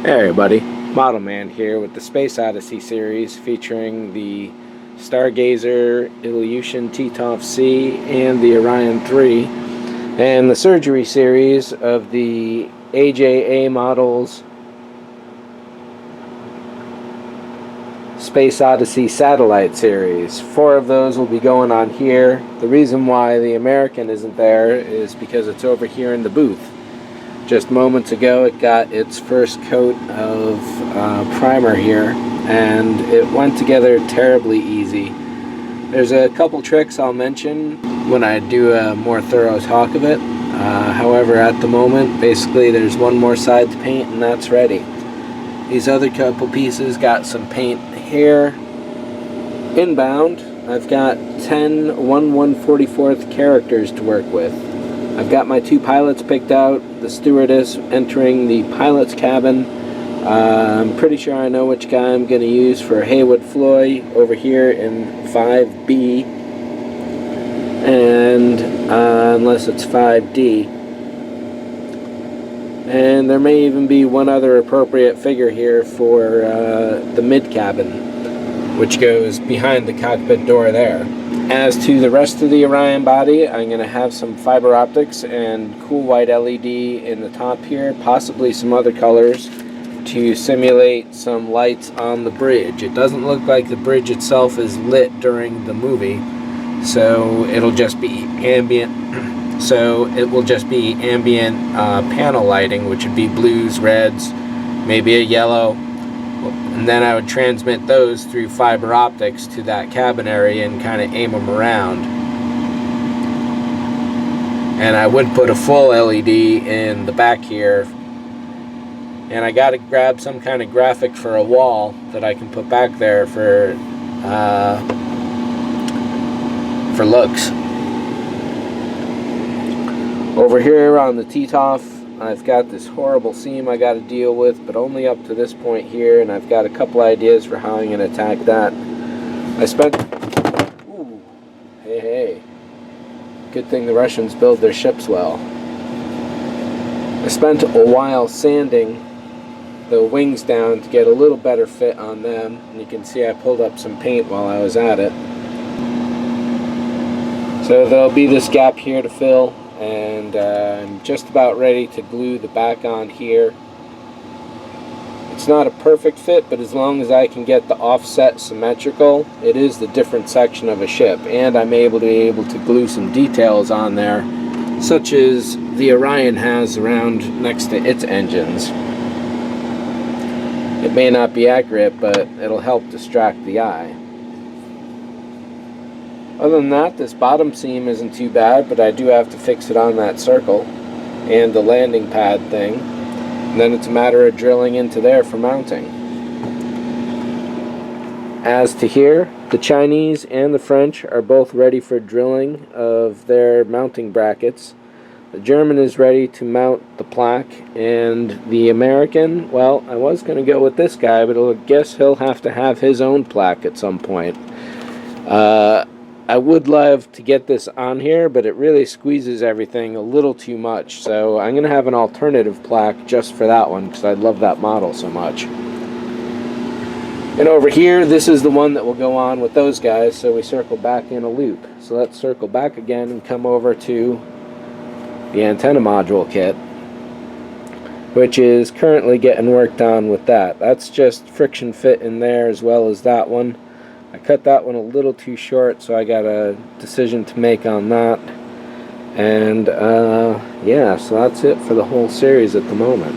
Hey everybody, ModelMan here with the Space Odyssey series featuring the Stargazer, Ilyushin Titov-C, and the Orion 3, and the surgery series of the AJA models Space Odyssey satellite series. 4 of those will be going on here. The reason why the American isn't there is because it's over here in the booth. Just moments ago it got its first coat of primer here, and it went together terribly easy. There's a couple tricks I'll mention when I do a more thorough talk of it. However, at the moment, basically there's one more side to paint and that's ready. These other couple pieces got some paint here. Inbound, I've got 10 1/144th characters to work with. I've got my 2 pilots picked out, the stewardess entering the pilot's cabin. I'm pretty sure I know which guy I'm going to use for Haywood Floy over here in 5B, and unless it's 5D. And there may even be one other appropriate figure here for the mid-cabin, which goes behind the cockpit door there. As to the rest of the Orion body, I'm going to have some fiber optics and cool white LED in the top here, possibly some other colors to simulate some lights on the bridge. It doesn't look like the bridge itself is lit during the movie, so it'll just be ambient. So it will just be ambient panel lighting, which would be blues, reds, maybe a yellow. And then I would transmit those through fiber optics to that cabin area and kind of aim them around. And I would put a full LED in the back here. And I got to grab some kind of graphic for a wall that I can put back there for looks. Over here on the Titov, I've got this horrible seam I got to deal with, but only up to this point here, and I've got a couple ideas for how I'm going to attack that. I spent... Ooh, hey. Good thing the Russians build their ships well. I spent a while sanding the wings down to get a little better fit on them, and you can see I pulled up some paint while I was at it. So there'll be this gap here to fill, and I'm just about ready to glue the back on here. It's not a perfect fit, but as long as I can get the offset symmetrical, it is the different section of a ship, and I'm able to glue some details on there, such as the Orion has around next to its engines. It may not be accurate, but it'll help distract the eye. Other than that, this bottom seam isn't too bad, but I do have to fix it on that circle and the landing pad thing. And then it's a matter of drilling into there for mounting. As to here, the Chinese and the French are both ready for drilling of their mounting brackets. The German is ready to mount the plaque, and the American, well, I was going to go with this guy, but I guess he'll have to have his own plaque at some point. I would love to get this on here, but it really squeezes everything a little too much. So I'm going to have an alternative plaque just for that one, because I love that model so much. And over here, this is the one that will go on with those guys, so we circle back in a loop. So let's circle back again and come over to the antenna module kit, which is currently getting worked on with that. That's just friction fit in there as well as that one. I cut that one a little too short, so I got a decision to make on that. And yeah, so that's it for the whole series at the moment.